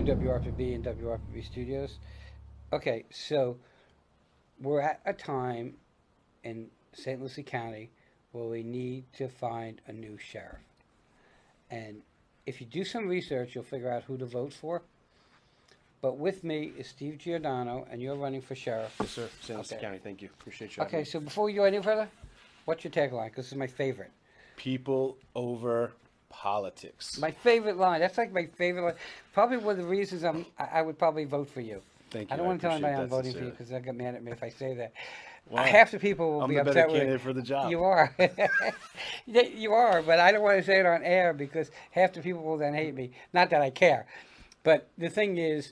WRPB and WRPB Studios. Okay, so we're at a time in St. Lucie County where we need to find a new sheriff. And if you do some research, you'll figure out who to vote for. But with me is Steve Giordano, and you're running for sheriff. Yes, sir. St. Lucie Okay. County, thank you. Appreciate you. Okay, so before we go any further, what's your tagline? Because this is my favorite. People over politics. My favorite line. That's like my favorite line. Probably one of the reasons I would probably vote for you. Thank you. I don't want to tell appreciate anybody I'm that voting for you sincerely. because they'll get mad at me if I say that. Well, Half the people will I'm be the upset better with candidate for the job. You are. You are, but I don't want to say it on air because half the people will then hate me. Not that I care. But the thing is,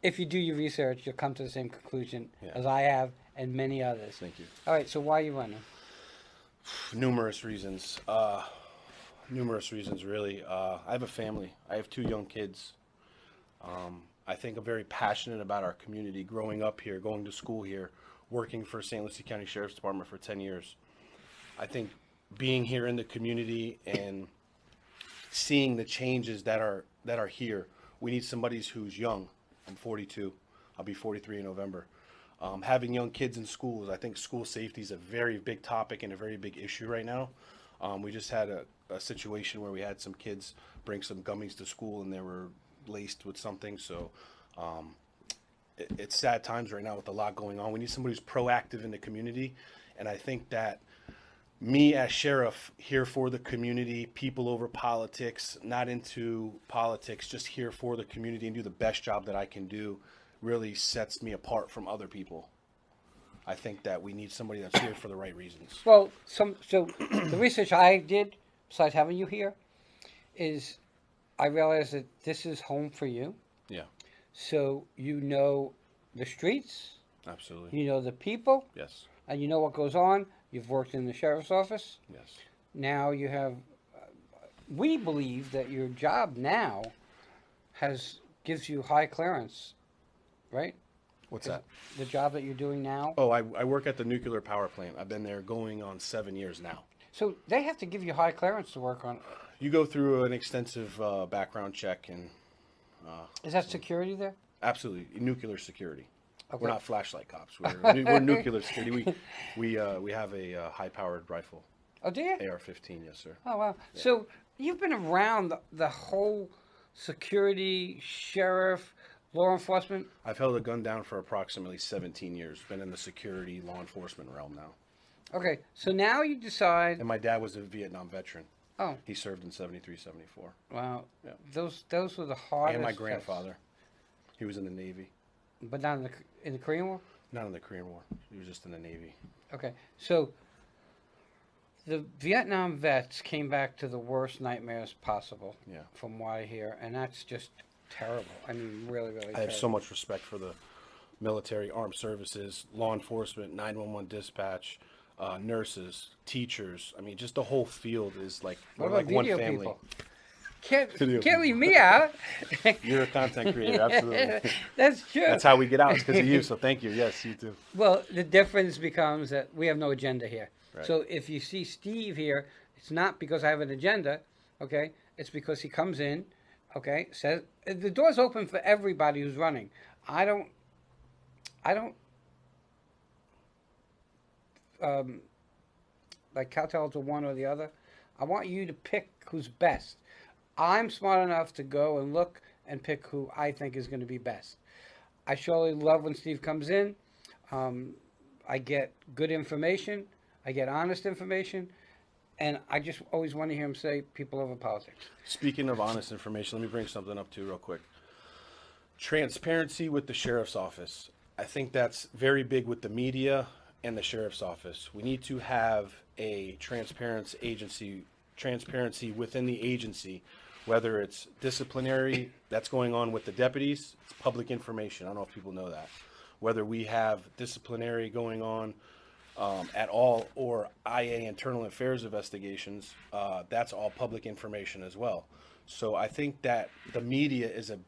if you do your research, you'll come to the same conclusion as I have and many others. Thank you. All right, so why are you running? Numerous reasons. Numerous reasons, really. I have a family. I have 2 young kids. I think I'm very passionate about our community, growing up here, going to school here, working for St. Lucie County Sheriff's Department for 10 years. I think being here in the community and seeing the changes that are here, we need somebody who's young. I'm 42. I'll be 43 in November. Having young kids in schools, I think school safety is a very big topic and a very big issue right now. We just had a situation where we had some kids bring some gummies to school and they were laced with something. So it's sad times right now with a lot going on. We need somebody who's proactive in the community. And I think that me as sheriff, here for the community, people over politics, not into politics, just here for the community and do the best job that I can do, really sets me apart from other people. I think that we need somebody that's here for the right reasons. Well, so the research I did, besides having you here, is I realized that this is home for you. Yeah. So you know the streets, Absolutely. you know the people, Yes. and you know what goes on. You've worked in the sheriff's office. Yes. Now you have. We believe that your job now gives you high clearance, right? What's that? The job that you're doing now. Oh, I work at the nuclear power plant. I've been there going on 7 years now. So they have to give you high clearance to work on. You go through an extensive background check and. Is that security there? Absolutely, nuclear security. Okay. We're not flashlight cops. We're nuclear security. We have a high-powered rifle. Oh, do you? AR-15, yes, sir. Oh, wow. Yeah. So you've been around the whole security, sheriff, law enforcement? I've held a gun down for approximately 17 years. Been in the security, law enforcement realm now. Okay, so now you decide. And my dad was a Vietnam veteran. Oh. He served in 73, 74. Wow. Yeah. Those were the hardest. And my grandfather. He was in the Navy. But not in the Korean War? Not in the Korean War. He was just in the Navy. Okay, so the Vietnam vets came back to the worst nightmares possible. Yeah. From what I hear, and that's just terrible. I mean, really, really. I have so much respect for the military, armed services, law enforcement, 911 dispatch, nurses, teachers. I mean, just the whole field is like What we're about like one video family. people? Can't leave me out. You're a content creator, absolutely. That's true. That's how we get out. It's because of you. So thank you. Yes, you too. Well, the difference becomes that we have no agenda here. Right. So if you see Steve here, it's not because I have an agenda, okay? It's because he comes in, okay? Says the door's open for everybody who's running. I don't like kowtow to one or the other. I want you to pick who's best. I'm smart enough to go and look and pick who I think is going to be best. I surely love when Steve comes in. I get good information. I get honest information. And I just always want to hear him say people over politics. Speaking of honest information, let me bring something up too real quick. Transparency with the sheriff's office. I think that's very big with the media and the sheriff's office. We need to have a transparency within the agency, whether it's disciplinary that's going on with the deputies, it's public information. I don't know if people know that. Whether we have disciplinary going on at all, or IA internal affairs investigations, that's all public information as well. So I think that the media is a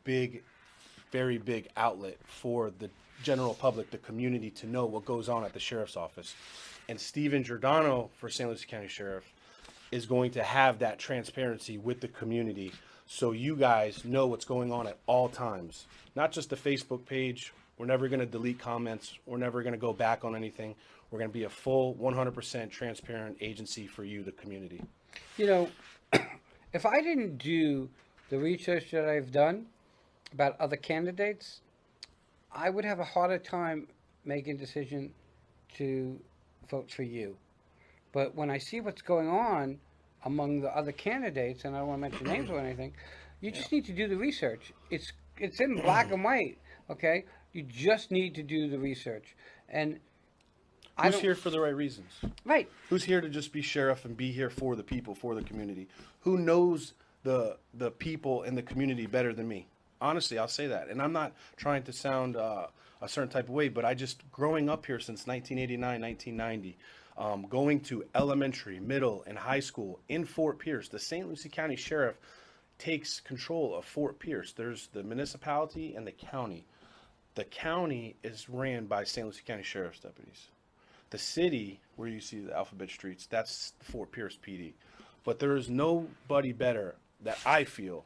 very big outlet for the general public, the community, to know what goes on at the sheriff's office. And Steven Giordano for St. Lucie County Sheriff is going to have that transparency with the community, so you guys know what's going on at all times. Not just the Facebook page. We're never going to delete comments. We're never going to go back on anything. We're going to be a full 100% transparent agency for you, the community. You know, if I didn't do the research that I've done about other candidates, I would have a harder time making a decision to vote for you. But when I see what's going on among the other candidates, and I don't want to mention names or anything, you just need to do the research. It's in black and white, okay? You just need to do the research. And Who's here for the right reasons? Right. Who's here to just be sheriff and be here for the people, for the community? Who knows the people in the community better than me? Honestly, I'll say that. And I'm not trying to sound a certain type of way, but I just, growing up here since 1989, 1990, going to elementary, middle, and high school in Fort Pierce, the St. Lucie County Sheriff takes control of Fort Pierce. There's the municipality and the county. The county is ran by St. Lucie County Sheriff's deputies. The city, where you see the alphabet streets, that's Fort Pierce PD. But there is nobody better that I feel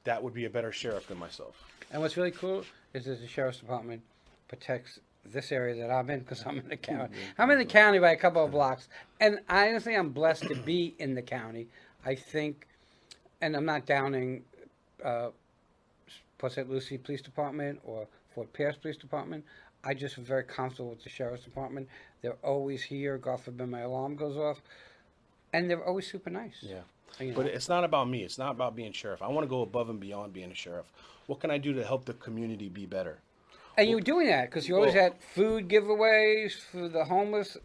that would be a better sheriff than myself. And what's really cool is that the sheriff's department protects this area that I'm in, because I'm in the county. I'm in the county by a couple of blocks. And honestly, I'm blessed to be in the county. I think, and I'm not downing Port St. Lucie Police Department or Fort Pierce Police Department. I just am very comfortable with the sheriff's department. They're always here. God forbid my alarm goes off. And they're always super nice. Yeah. You know. But it's not about me. It's not about being sheriff. I want to go above and beyond being a sheriff. What can I do to help the community be better? And you're doing that because you always had food giveaways for the homeless.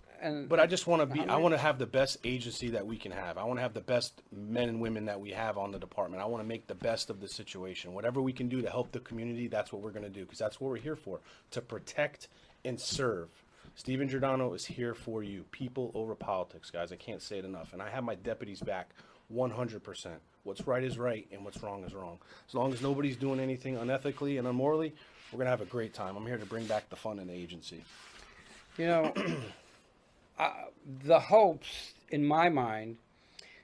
But I just want to be, I want to have the best agency that we can have. I want to have the best men and women that we have on the department. I want to make the best of the situation. Whatever we can do to help the community, that's what we're going to do, because that's what we're here for, to protect and serve. Stephen Giordano is here for you. People over politics, guys. I can't say it enough. And I have my deputies back 100%. What's right is right and what's wrong is wrong. As long as nobody's doing anything unethically and unmorally, we're going to have a great time. I'm here to bring back the fun in the agency. You know, the hopes in my mind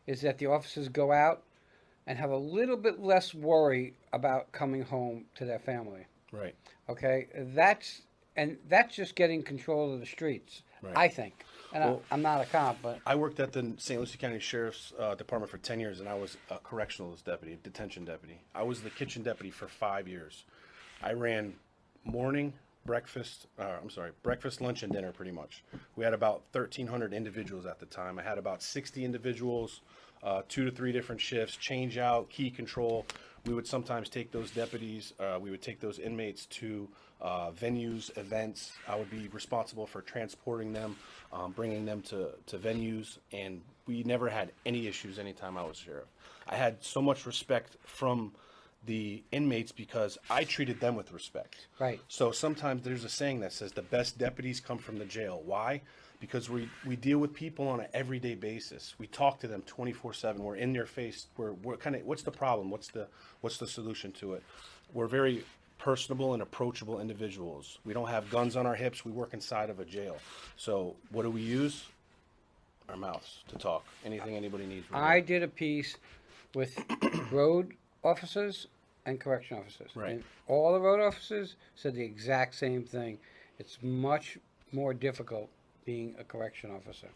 is that the officers go out and have a little bit less worry about coming home to their family. Right. Okay? That's just getting control of the streets, right. I think. And I'm not a cop, but I worked at the St. Lucie County Sheriff's Department for 10 years, and I was a correctionalist deputy, detention deputy. I was the kitchen deputy for 5 years. I ran breakfast, lunch, and dinner pretty much. We had about 1,300 individuals at the time. I had about 60 individuals, 2 to 3 different shifts, change out, key control. We would sometimes take those deputies, we would take those inmates to venues, events. I would be responsible for transporting them, bringing them to venues, and we never had any issues anytime I was sheriff. I had so much respect from the inmates because I treated them with respect. Right. So sometimes there's a saying that says the best deputies come from the jail. Why? Because we deal with people on an everyday basis. We talk to them 24/7. We're in their face. We're kind of, what's the problem? What's the solution to it? We're very personable and approachable individuals. We don't have guns on our hips. We work inside of a jail. So what do we use? Our mouths to talk. Anything anybody needs. I did a piece with road officers and correction officers. Right. And all the road officers said the exact same thing. It's much more difficult being a correction officer.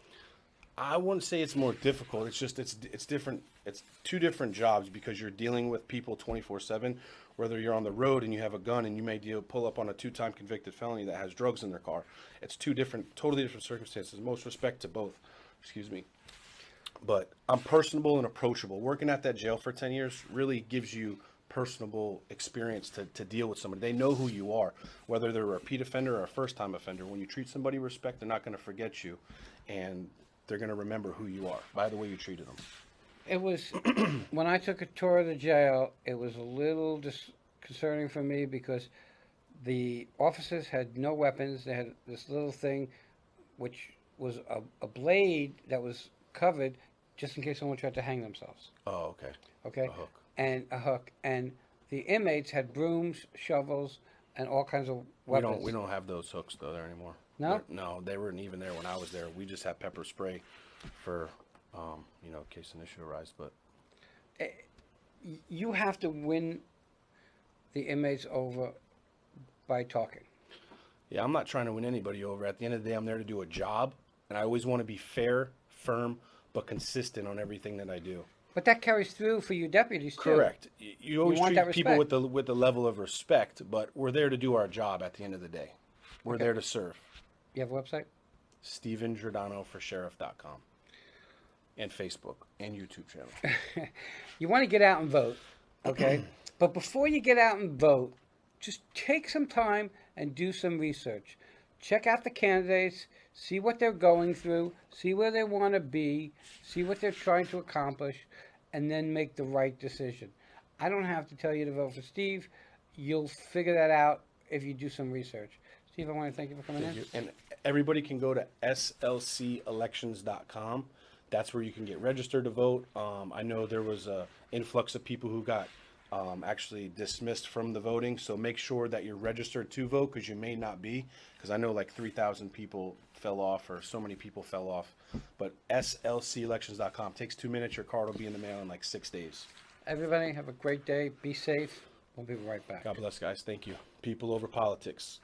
I wouldn't say it's more difficult. It's just it's different. It's two different jobs because you're dealing with people 24/7. Whether you're on the road and you have a gun and you may pull up on a 2-time convicted felony that has drugs in their car. It's totally different circumstances. Most respect to both. Excuse me. But I'm personable and approachable. Working at that jail for 10 years really gives you personable experience to deal with somebody. They know who you are, whether they're a repeat offender or a first-time offender. When you treat somebody with respect, they're not going to forget you, and they're going to remember who you are by the way you treated them. It was, when I took a tour of the jail, it was a little disconcerting for me because the officers had no weapons. They had this little thing, which was a blade that was covered just in case someone tried to hang themselves. Oh, okay. Okay? A hook. And a hook. And the inmates had brooms, shovels, and all kinds of weapons. We don't have those hooks, though, there anymore. No? No, they weren't even there when I was there. We just had pepper spray for in case an issue arises. But You have to win the inmates over by talking. yeah, I'm not trying to win anybody over. At the end of the day, I'm there to do a job, and I always want to be fair, firm, but consistent on everything that I do. But that carries through for you deputies too. Correct. You always want treat that people respect. with the level of respect, but we're there to do our job at the end of the day. We're Okay. there to serve. You have a website? Giordano For Sheriff.com and Facebook and YouTube channel. You want to get out and vote, okay? But before you get out and vote, just take some time and do some research. Check out the candidates, see what they're going through, see where they want to be, see what they're trying to accomplish, and then make the right decision. I don't have to tell you to vote for Steve. You'll figure that out if you do some research. Steve, I want to thank you for coming in. And everybody can go to slcelections.com. That's where you can get registered to vote. I know there was an influx of people who got actually dismissed from the voting, so make sure that you're registered to vote, because you may not be, because I know like 3,000 people fell off, or so many people fell off. But slcelections.com. Takes 2 minutes. Your card will be in the mail in like 6 days. Everybody, have a great day. Be safe. We'll be right back. God bless, guys. Thank you. People over politics.